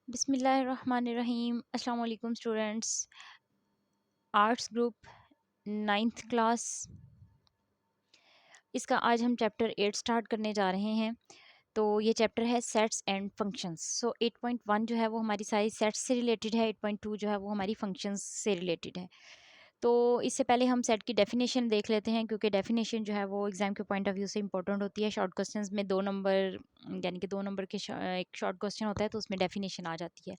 बिस्मिल्लाहिर्रहमानिर्रहीम। अस्सलाम वालेकुम students. Arts group ninth class, इसका आज हम चैप्टर 8 स्टार्ट करने जा रहे हैं। तो ये चैप्टर है सेट्स एंड फंक्शंस। सो 8.1 जो है वो हमारी सारी सेट्स से रिलेटेड है, 8.2 जो है वो हमारी फंक्शंस से रिलेटेड है। तो इससे पहले हम सेट की डेफिनेशन देख लेते हैं, क्योंकि डेफिनेशन जो है वो एग्ज़ाम के पॉइंट ऑफ व्यू से इंपॉर्टेंट होती है। शॉर्ट क्वेश्चंस में 2 नंबर, यानी कि 2 नंबर के एक शॉर्ट क्वेश्चन होता है, तो उसमें डेफिनेशन आ जाती है।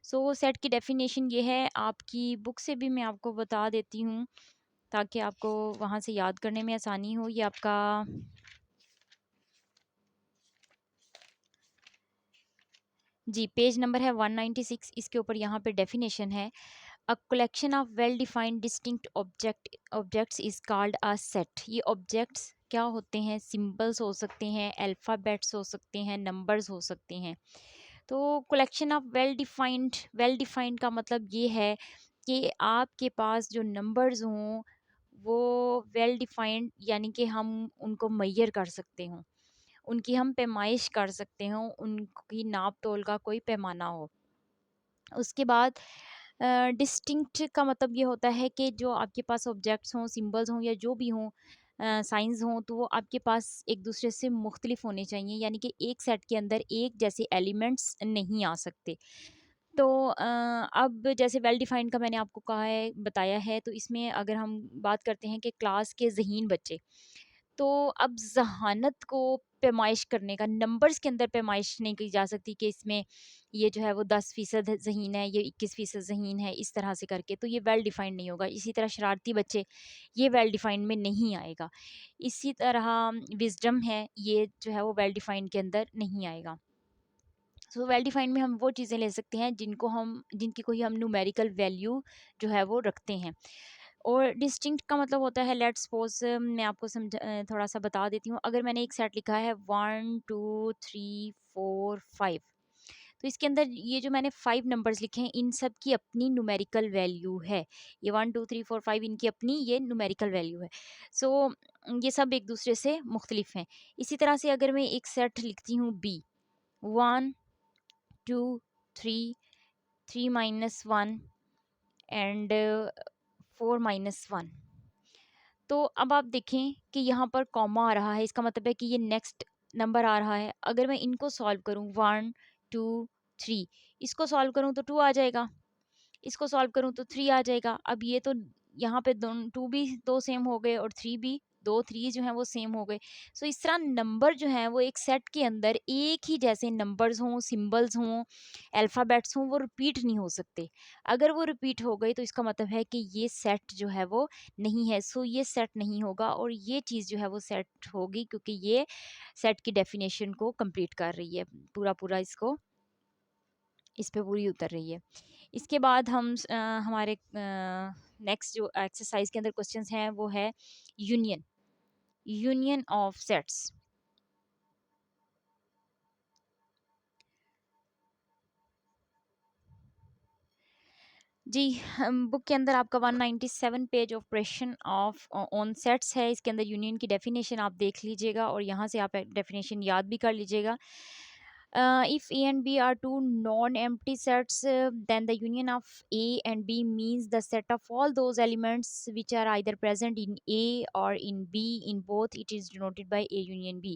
सो सेट की डेफिनेशन ये है, आपकी बुक से भी मैं आपको बता देती हूँ ताकि आपको वहाँ से याद करने में आसानी हो। ये आपका जी पेज नंबर है 196। इसके ऊपर यहाँ पे डेफिनेशन है, a collection of well defined distinct objects is called a set. ये ऑब्जेक्ट्स क्या होते हैं? सिंबल्स हो सकते हैं, अल्फ़ाबेट्स हो सकते हैं, नंबर्स हो सकते हैं। तो कलेक्शन ऑफ वेल डिफाइंड का मतलब ये है कि आपके पास जो नंबर्स हों वो वेल डिफाइंड, यानी कि हम उनको मेजर कर सकते हों, उनकी हम पैमाइश कर सकते हों, उनकी नाप तोल का कोई पैमाना हो। उसके बाद डिस्टिंक्ट का मतलब ये होता है कि जो आपके पास ऑब्जेक्ट्स हों, सिंबल्स हों या जो भी हों, साइंस हों, तो वो आपके पास एक दूसरे से मुख्तलिफ होने चाहिए, यानी कि एक सेट के अंदर एक जैसे एलिमेंट्स नहीं आ सकते। तो अब जैसे वेल डिफाइंड का मैंने आपको कहा है, बताया है, तो इसमें अगर हम बात करते हैं कि क्लास के ज़हीन बच्चे, तो अब ज़हानत को पैमाइश करने का, नंबर्स के अंदर पैमाइश नहीं की जा सकती कि इसमें ये जो है वो 10% ज़हीन है, ये 21% ज़हीन है, इस तरह से करके, तो ये वेल डिफाइंड नहीं होगा। इसी तरह शरारती बच्चे, ये वेल डिफाइंड में नहीं आएगा। इसी तरह विज़डम है, ये जो है वो वेल डिफाइंड के अंदर नहीं आएगा। सो वेल डिफाइंड में हम वो चीज़ें ले सकते हैं जिनकी कोई हम न्यूमेरिकल वैल्यू जो है वो रखते हैं। और डिस्टिंक्ट का मतलब होता है, लेट्स सपोज मैं आपको थोड़ा सा बता देती हूँ। अगर मैंने एक सेट लिखा है 1 2 3 4 5, तो इसके अंदर ये जो मैंने 5 नंबर्स लिखे हैं, इन सब की अपनी न्यूमेरिकल वैल्यू है। ये 1 2 3 4 5 इनकी अपनी ये न्यूमेरिकल वैल्यू है। सो ये सब एक दूसरे से मुख्तलिफ हैं। इसी तरह से अगर मैं एक सेट लिखती हूँ बी, 1 2 3, 3 - 1 एंड 4 - 1, तो अब आप देखें कि यहाँ पर कॉमा आ रहा है, इसका मतलब है कि ये नेक्स्ट नंबर आ रहा है। अगर मैं इनको सॉल्व करूँ, 1 2 3, इसको सॉल्व करूँ तो 2 आ जाएगा, इसको सॉल्व करूँ तो 3 आ जाएगा। अब ये तो यहाँ पे 2 भी 2 सेम हो गए और 3 भी, 2 3 जो हैं वो सेम हो गए। सो इस तरह नंबर जो हैं वो एक सेट के अंदर एक ही जैसे नंबर्स हों, सिंबल्स हों, अल्फ़ाबेट्स हों, वो रिपीट नहीं हो सकते। अगर वो रिपीट हो गई तो इसका मतलब है कि ये सेट जो है वो नहीं है। सो ये सेट नहीं होगा और ये चीज़ जो है वो सेट होगी, क्योंकि ये सेट की डेफिनेशन को कंप्लीट कर रही है। पूरा इसको इस पे पूरी उतर रही है। इसके बाद हम हमारे नेक्स्ट जो एक्सरसाइज के अंदर क्वेश्चंस हैं वो है यूनियन, यूनियन ऑफ सेट्स। जी, बुक के अंदर आपका 197 page of question of on sets है। इसके अंदर यूनियन की डेफिनेशन आप देख लीजिएगा और यहाँ से आप डेफिनेशन याद भी कर लीजिएगा। If A and B are two non-empty sets, then the union of A and B means the set of all those elements which are either present in A or in B. In both, it is denoted by A union B.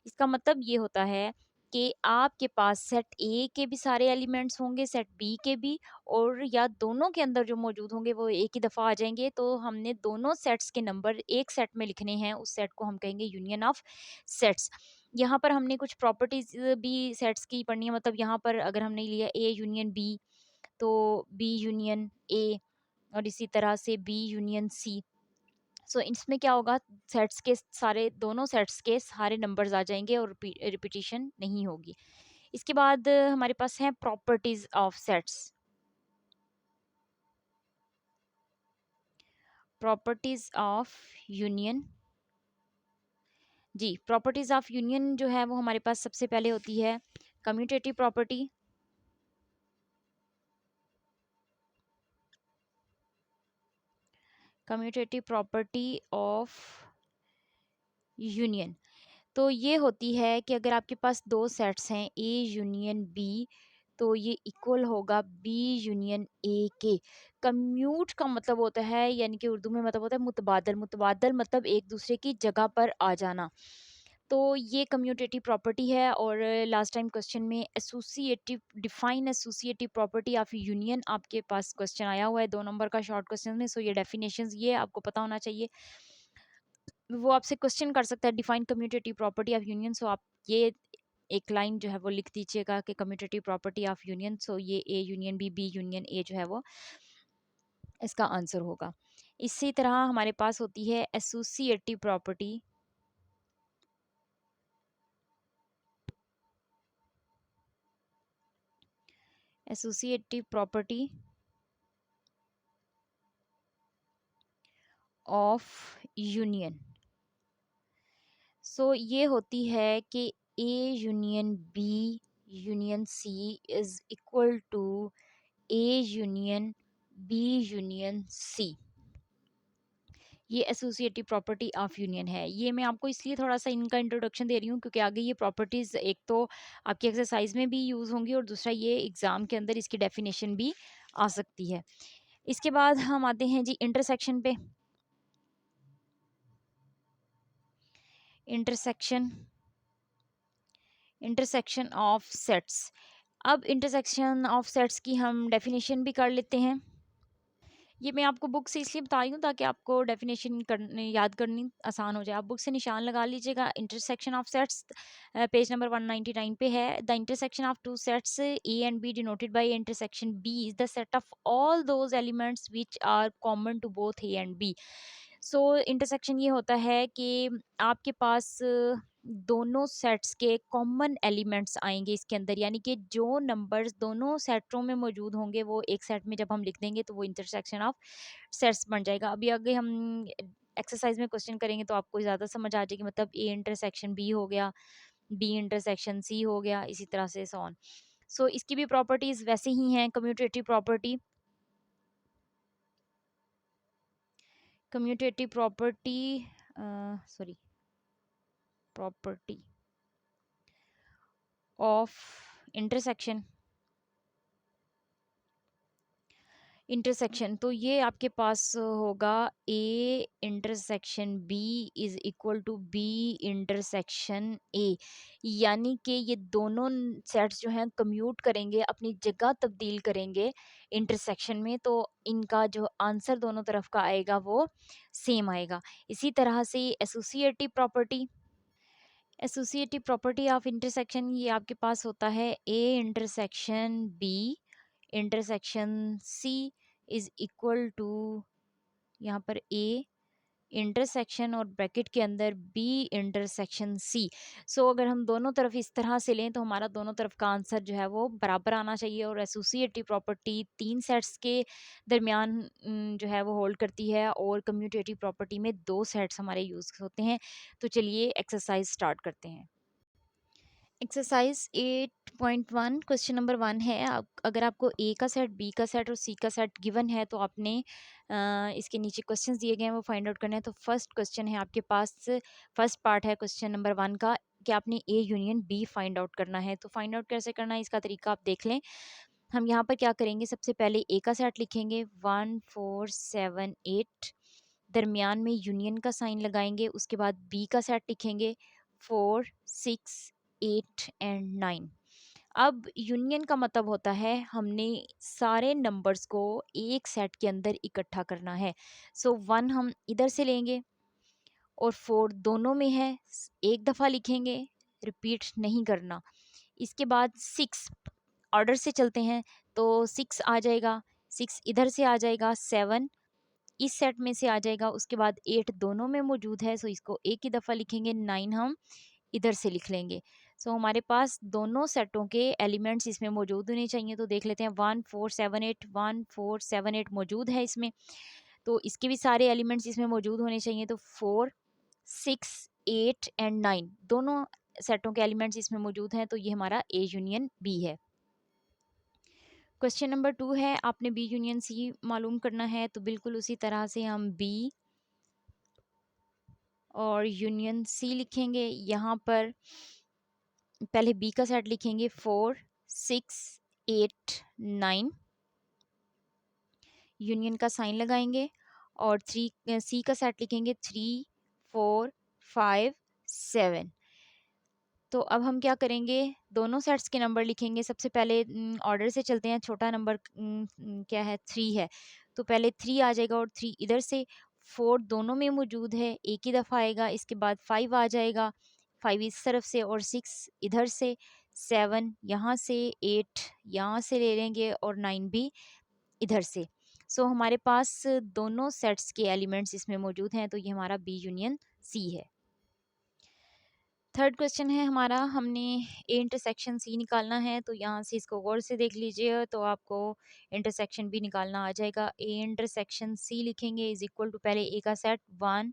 इसका मतलब ये होता है कि आपके पास set ए के भी सारे एलिमेंट्स होंगे, सेट बी के भी, और या दोनों के अंदर जो मौजूद होंगे वो एक ही दफ़ा आ जाएंगे। तो हमने दोनों सेट्स के नंबर एक सेट में लिखने हैं, उस सेट को हम कहेंगे यूनियन ऑफ सेट्स। यहाँ पर हमने कुछ प्रॉपर्टीज भी सेट्स की पढ़नी है, मतलब यहाँ पर अगर हमने लिया ए यूनियन बी, तो बी यूनियन ए, और इसी तरह से बी यूनियन सी। सो इसमें क्या होगा, सेट्स के सारे, दोनों सेट्स के सारे नंबर्स आ जाएंगे और रिपीटिशन नहीं होगी। इसके बाद हमारे पास है properties of sets. Properties of union. जी, प्रॉपर्टीज ऑफ यूनियन जो है वो हमारे पास सबसे पहले होती है commutative property, commutative property of union. तो ये होती है कि अगर आपके पास दो सेट्स हैं ए यूनियन बी, तो ये इक्वल होगा बी यूनियन ए के। कम्यूट का मतलब होता है, यानी कि उर्दू में मतलब होता है मुतबादल। मुतबादल मतलब एक दूसरे की जगह पर आ जाना। तो ये कम्यूटेटिव प्रॉपर्टी है। और लास्ट टाइम क्वेश्चन में associative, define associative property of union आपके पास क्वेश्चन आया हुआ है 2 नंबर का शॉर्ट क्वेश्चन में। सो ये डेफिनेशंस ये आपको पता होना चाहिए। वो आपसे क्वेश्चन कर सकता है define commutative property of union. So आप ये एक लाइन जो है वो लिख दीजिएगा कि commutative property of union. So ये A union B union A जो है वो इसका आंसर होगा। इसी तरह हमारे पास होती है associative property. Associative property of union. So ये होती है कि A union B union C is equal to A union B union C. ये एसोसिएटिव प्रॉपर्टी ऑफ यूनियन है। ये मैं आपको इसलिए थोड़ा सा इनका इंट्रोडक्शन दे रही हूँ क्योंकि आगे ये प्रॉपर्टीज एक तो आपकी एक्सरसाइज में भी यूज होंगी और दूसरा ये एग्जाम के अंदर इसकी डेफिनेशन भी आ सकती है। इसके बाद हम आते हैं जी इंटरसेक्शन पे। Intersection, intersection of sets. अब इंटरसेक्शन ऑफ सेट्स की हम डेफिनेशन भी कर लेते हैं। ये मैं आपको बुक से इसलिए बता रही हूँ ताकि आपको डेफिनेशन करने याद करनी आसान हो जाए। आप बुक से निशान लगा लीजिएगा। Intersection of sets page number 199 पे है। The intersection of two sets A and B denoted by intersection B is the set of all those elements which are common to both A and B. So intersection ये होता है कि आपके पास दोनों sets के common elements आएंगे इसके अंदर, यानी कि जो नंबर्स दोनों सेटों में मौजूद होंगे वो एक सेट में जब हम लिख देंगे तो वो इंटरसेक्शन ऑफ सेट्स बन जाएगा। अभी आगे हम एक्सरसाइज में क्वेश्चन करेंगे तो आपको ज़्यादा समझ आ जाएगी। मतलब ए इंटरसेक्शन बी हो गया, बी इंटरसेक्शन सी हो गया, इसी तरह से सो ऑन। सो इसकी भी प्रॉपर्टीज वैसे ही हैं। Commutative property, commutative property sorry property of intersection, intersection तो ये आपके पास होगा A intersection B is equal to B intersection A. यानी कि ये दोनों सेट्स जो हैं कम्यूट करेंगे, अपनी जगह तब्दील करेंगे इंटरसेक्शन में, तो इनका जो आंसर दोनों तरफ का आएगा वो सेम आएगा। इसी तरह से associative property, associative property of intersection ये आपके पास होता है A intersection B intersection C is equal to यहाँ पर ए इंटरसेक्शन और ब्रैकेट के अंदर बी इंटरसेक्शन सी। सो अगर हम दोनों तरफ इस तरह से लें तो हमारा दोनों तरफ का आंसर जो है वो बराबर आना चाहिए। और एसोसिएटिव प्रॉपर्टी 3 सेट्स के दरमियान जो है वो होल्ड करती है और कम्यूटेटिव प्रॉपर्टी में 2 सेट्स हमारे यूज होते हैं। तो चलिए एक्सरसाइज स्टार्ट करते हैं। एक्सरसाइज 8.1 क्वेश्चन नंबर 1 है। अगर आपको ए का सेट, बी का सेट और सी का सेट गिवन है तो आपने इसके नीचे क्वेश्चंस दिए गए हैं वो फाइंड आउट करना है। तो फर्स्ट क्वेश्चन है आपके पास, फर्स्ट पार्ट है क्वेश्चन नंबर 1 का कि आपने A union B find out करना है। तो फाइंड आउट कैसे करना है इसका तरीका आप देख लें। हम यहाँ पर क्या करेंगे, सबसे पहले ए का सेट लिखेंगे 1 4 7 8, दरमियान में यूनियन का साइन लगाएंगे। उसके बाद बी का सेट लिखेंगे 4 6 8 एंड 9। अब यूनियन का मतलब होता है हमने सारे नंबर्स को एक सेट के अंदर इकट्ठा करना है। सो 1 हम इधर से लेंगे और 4 दोनों में है, एक दफ़ा लिखेंगे, रिपीट नहीं करना। इसके बाद 6 ऑर्डर से चलते हैं तो 6 आ जाएगा, 6 इधर से आ जाएगा, 7 इस सेट में से आ जाएगा। उसके बाद 8 दोनों में मौजूद है, सो इसको एक ही दफ़ा लिखेंगे, 9 हम इधर से लिख लेंगे। सो हमारे पास दोनों सेटों के एलिमेंट्स इसमें मौजूद होने चाहिए। तो देख लेते हैं 1 4 7 8, 1 4 7 8 मौजूद है इसमें, तो इसके भी सारे एलिमेंट्स इसमें मौजूद होने चाहिए। तो 4 6 8 एंड 9 दोनों सेटों के एलिमेंट्स इसमें मौजूद हैं, तो ये हमारा ए यूनियन बी है। क्वेश्चन नंबर 2 है, आपने बी यूनियन सी मालूम करना है। तो बिल्कुल उसी तरह से हम बी और यूनियन सी लिखेंगे। यहाँ पर पहले बी का सेट लिखेंगे 4 6 8 9, यूनियन का साइन लगाएंगे और थ्री सी का सेट लिखेंगे 3 4 5 7। तो अब हम क्या करेंगे, दोनों सेट्स के नंबर लिखेंगे। सबसे पहले ऑर्डर से चलते हैं, छोटा नंबर क्या है, 3 है, तो पहले 3 आ जाएगा और 3 इधर से। 4 दोनों में मौजूद है, एक ही दफ़ा आएगा। इसके बाद 5 आ जाएगा, 5 इस तरफ से और 6 इधर से। 7 यहाँ से, 8 यहाँ से ले लेंगे और 9 भी इधर से। सो हमारे पास दोनों सेट्स के एलिमेंट्स इसमें मौजूद हैं, तो ये हमारा बी यूनियन सी है। थर्ड क्वेश्चन है हमारा, हमने ए इंटरसेक्शन सी निकालना है। तो यहाँ से इसको गौर से देख लीजिए, तो आपको इंटरसेक्शन भी निकालना आ जाएगा। ए इंटरसेक्शन सी लिखेंगे इज इक्वल टू, पहले ए का सेट 1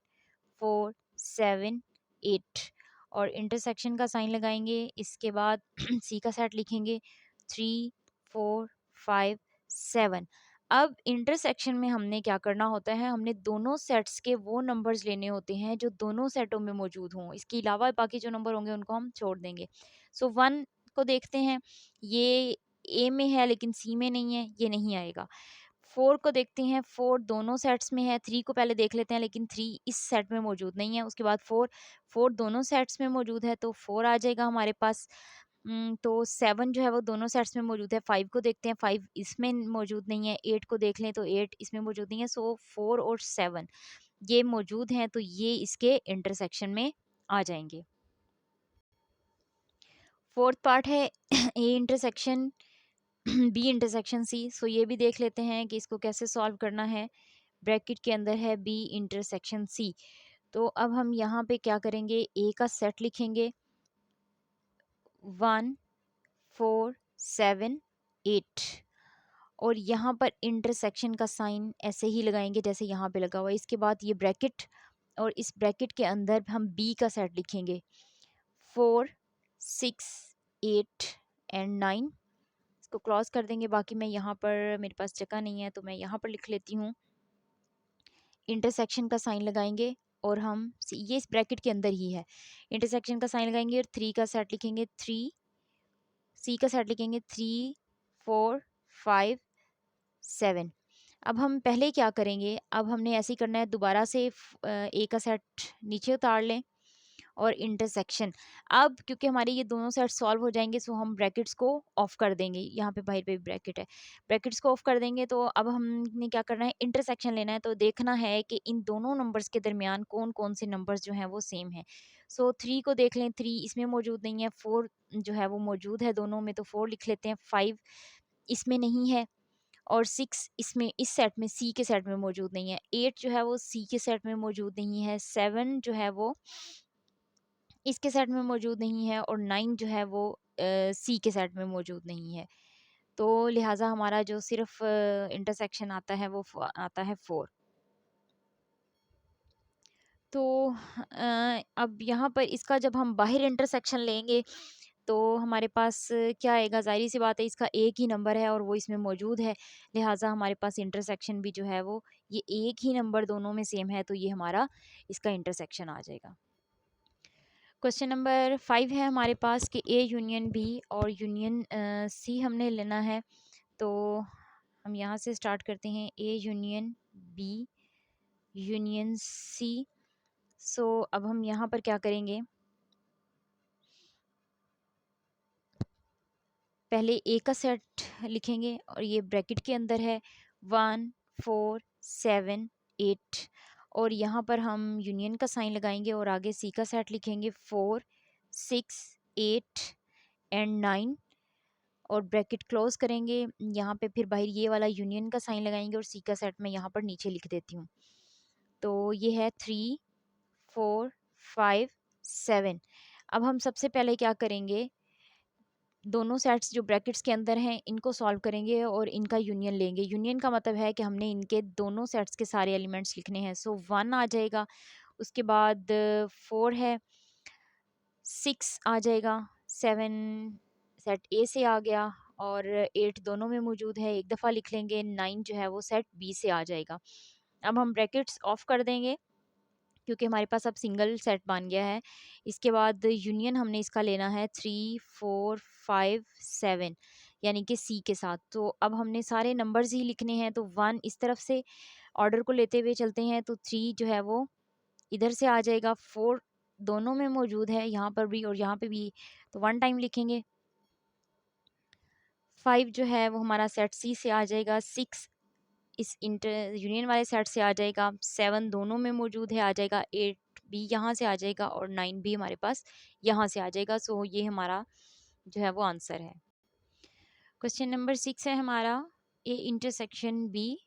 4 7 8 और इंटरसेक्शन का साइन लगाएंगे। इसके बाद सी का सेट लिखेंगे 3 4 5 7। अब इंटरसेक्शन में हमने क्या करना होता है, हमने दोनों सेट्स के वो नंबर्स लेने होते हैं जो दोनों सेटों में मौजूद हों। इसके अलावा बाकी जो नंबर होंगे उनको हम छोड़ देंगे। सो 1 को देखते हैं, ये ए में है लेकिन सी में नहीं है, ये नहीं आएगा। 4 को देखते हैं, 4 दोनों सेट्स में है। 3 को पहले देख लेते हैं, लेकिन 3 इस सेट में मौजूद नहीं है। उसके बाद 4 दोनों सेट्स में मौजूद है, तो 4 आ जाएगा हमारे पास। तो 7 जो है वो दोनों सेट्स में मौजूद है। 5 को देखते हैं, 5 इसमें मौजूद नहीं है। 8 को देख लें तो 8 इसमें मौजूद नहीं है। सो 4 और 7 ये मौजूद हैं, तो ये इसके इंटरसेक्शन में आ जाएंगे। फोर्थ पार्ट है A intersection B intersection C. So ये भी देख लेते हैं कि इसको कैसे सॉल्व करना है। ब्रैकेट के अंदर है बी इंटरसेक्शन सी। तो अब हम यहाँ पे क्या करेंगे, ए का सेट लिखेंगे 1 4 7 8 और यहाँ पर इंटरसेक्शन का साइन ऐसे ही लगाएंगे जैसे यहाँ पे लगा हुआ है। इसके बाद ये ब्रैकेट और इस ब्रैकेट के अंदर हम बी का सेट लिखेंगे 4 6 8 एंड 9। इसको क्रॉस कर देंगे। बाकी मैं यहाँ पर, मेरे पास जगह नहीं है तो मैं यहाँ पर लिख लेती हूँ। इंटरसेक्शन का साइन लगाएंगे और हम ये इस ब्रैकेट के अंदर ही है। इंटरसेक्शन का साइन लगाएंगे और 3 का सेट लिखेंगे 3, सी का सेट लिखेंगे 3 4 5 7। अब हम पहले क्या करेंगे, अब हमने ऐसे ही करना है, दोबारा से ए का सेट नीचे उतार लें और इंटरसेक्शन। अब क्योंकि हमारे ये दोनों सेट सॉल्व हो जाएंगे, सो हम ब्रैकेट्स को ऑफ कर देंगे। यहाँ पे बाहर पे भी ब्रैकेट है, ब्रैकेट्स को ऑफ कर देंगे। तो अब हमने क्या करना है, इंटरसेक्शन लेना है। तो देखना है कि इन दोनों नंबर्स के दरमियान कौन कौन से नंबर्स जो हैं वो सेम है। सो 3 को देख लें, 3 इसमें मौजूद नहीं है। 4 जो है वो मौजूद है दोनों में, तो 4 लिख लेते हैं। 5 इसमें नहीं है और 6 इसमें, इस सेट में, सी के सेट में मौजूद नहीं है। 8 जो है वो सी के सेट में मौजूद नहीं है। 7 जो है वो इसके सेट में मौजूद नहीं है और 9 जो है वो सी के सेट में मौजूद नहीं है। तो लिहाजा हमारा जो सिर्फ इंटरसेक्शन आता है वो आता है 4। तो अब यहाँ पर इसका जब हम बाहर इंटरसेक्शन लेंगे तो हमारे पास क्या आएगा, ज़ाहिर सी बात है इसका एक ही नंबर है और वो इसमें मौजूद है। लिहाजा हमारे पास इंटरसेक्शन भी जो है वो ये एक ही नंबर दोनों में सेम है, तो ये हमारा इसका इंटरसेक्शन आ जाएगा। क्वेश्चन नंबर 5 है हमारे पास कि ए यूनियन बी और यूनियन सी हमने लेना है। तो हम यहाँ से स्टार्ट करते हैं, A union B union C. So अब हम यहाँ पर क्या करेंगे, पहले ए का सेट लिखेंगे और ये ब्रैकेट के अंदर है 1 4 7 8 और यहाँ पर हम यूनियन का साइन लगाएंगे और आगे सी का सेट लिखेंगे 4 6 8 एंड 9 और ब्रैकेट क्लोज करेंगे। यहाँ पे फिर बाहर ये वाला यूनियन का साइन लगाएंगे और सी का सेट मैं यहाँ पर नीचे लिख देती हूँ। तो ये है 3 4 5 7। अब हम सबसे पहले क्या करेंगे, दोनों सेट्स जो ब्रैकेट्स के अंदर हैं इनको सॉल्व करेंगे और इनका यूनियन लेंगे। यूनियन का मतलब है कि हमने इनके दोनों सेट्स के सारे एलिमेंट्स लिखने हैं। सो 1 आ जाएगा, उसके बाद 4 है, 6 आ जाएगा, 7 सेट ए से आ गया और 8 दोनों में मौजूद है, एक दफ़ा लिख लेंगे। 9 जो है वो सेट बी से आ जाएगा। अब हम ब्रैकेट्स ऑफ कर देंगे क्योंकि हमारे पास अब सिंगल सेट बन गया है। इसके बाद यूनियन हमने इसका लेना है 3 4 5 7। यानी कि सी के साथ। तो अब हमने सारे नंबर्स ही लिखने हैं, तो 1 इस तरफ से ऑर्डर को लेते हुए चलते हैं, तो 3 जो है वो इधर से आ जाएगा, 4 दोनों में मौजूद है, यहाँ पर भी और यहाँ पे भी, तो 1 टाइम लिखेंगे। 5 जो है वो हमारा सेट सी से आ जाएगा, 6 इस इंटर यूनियन वाले सेट से आ जाएगा, 7 दोनों में मौजूद है, आ जाएगा, 8 भी यहाँ से आ जाएगा और 9 भी हमारे पास यहाँ से आ जाएगा। सो ये हमारा जो है वो आंसर है। क्वेश्चन नंबर 6 है हमारा, ए इंटरसेक्शन बी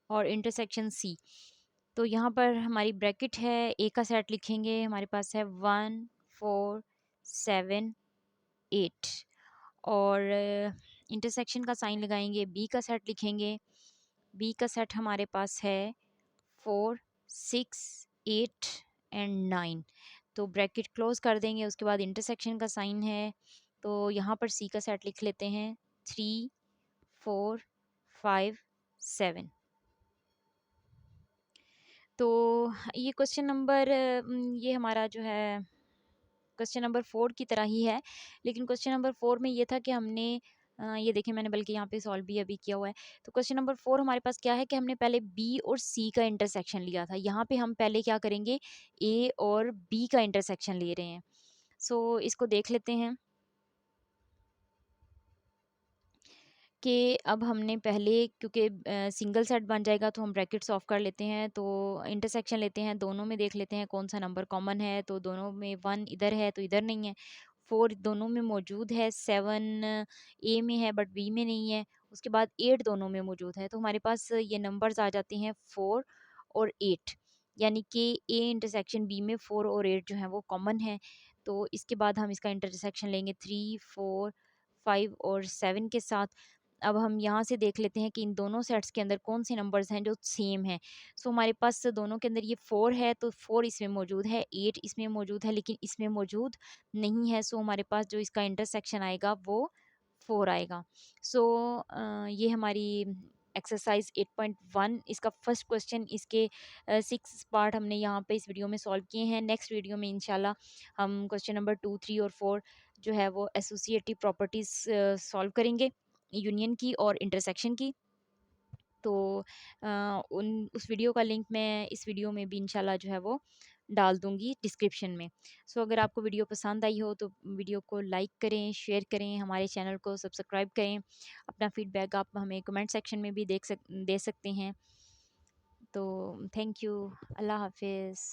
और इंटरसेक्शन सी। तो यहाँ पर हमारी ब्रैकेट है, ए का सेट लिखेंगे, हमारे पास है 1 4 7 8, और इंटरसेक्शन का साइन लगाएंगे, बी का सेट लिखेंगे, बी का सेट हमारे पास है 4 6 8 एंड 9। तो ब्रैकेट क्लोज कर देंगे, उसके बाद इंटरसेक्शन का साइन है, तो यहाँ पर सी का सेट लिख लेते हैं, 3 4 5 7। तो ये क्वेश्चन नंबर ये हमारा जो है क्वेश्चन नंबर 4 की तरह ही है, लेकिन क्वेश्चन नंबर 4 में ये था कि हमने ये देखिए मैंने बल्कि यहाँ पे सॉल्व भी अभी किया हुआ है। तो क्वेश्चन नंबर 4 हमारे पास क्या है कि हमने पहले बी और सी का इंटरसेक्शन लिया था, यहाँ पे हम पहले क्या करेंगे, ए और बी का इंटरसेक्शन ले रहे हैं। सो इसको देख लेते हैं कि अब हमने पहले, क्योंकि सिंगल सेट बन जाएगा तो हम ब्रैकेट्स ऑफ कर लेते हैं, तो इंटरसेक्शन लेते हैं, दोनों में देख लेते हैं कौन सा नंबर कॉमन है, तो दोनों में 1 इधर है तो इधर नहीं है, 4 दोनों में मौजूद है, 7 ए में है बट बी में नहीं है, उसके बाद 8 दोनों में मौजूद है, तो हमारे पास ये नंबर्स आ जाते हैं 4 और 8, यानी कि ए इंटरसेक्शन बी में 4 और 8 जो है वो कॉमन है। तो इसके बाद हम इसका इंटरसेक्शन लेंगे 3 4 5 और 7 के साथ। अब हम यहाँ से देख लेते हैं कि इन दोनों सेट्स के अंदर कौन से नंबर्स हैं जो सेम हैं। सो हमारे पास दोनों के अंदर ये 4 है, तो 4 इसमें मौजूद है, 8 इसमें मौजूद है, लेकिन इसमें मौजूद नहीं है। सो हमारे पास जो इसका इंटरसेक्शन आएगा वो 4 आएगा। सो ये हमारी एक्सरसाइज 8.1 इसका फर्स्ट क्वेश्चन, इसके 6 पार्ट हमने यहाँ पे इस वीडियो में सॉल्व किए हैं। नेक्स्ट वीडियो में इंशाल्लाह हम क्वेश्चन नंबर 2 3 और 4 जो है वो एसोसिएटिव प्रॉपर्टीज सॉल्व करेंगे, यूनियन की और इंटरसेक्शन की। तो उन उस वीडियो का लिंक मैं इस वीडियो में भी इंशाल्लाह जो है वो डाल दूंगी डिस्क्रिप्शन में। सो अगर आपको वीडियो पसंद आई हो तो वीडियो को लाइक करें, शेयर करें, हमारे चैनल को सब्सक्राइब करें। अपना फीडबैक आप हमें कमेंट सेक्शन में भी दे सकते हैं। तो थैंक यू, अल्लाह हाफिज़।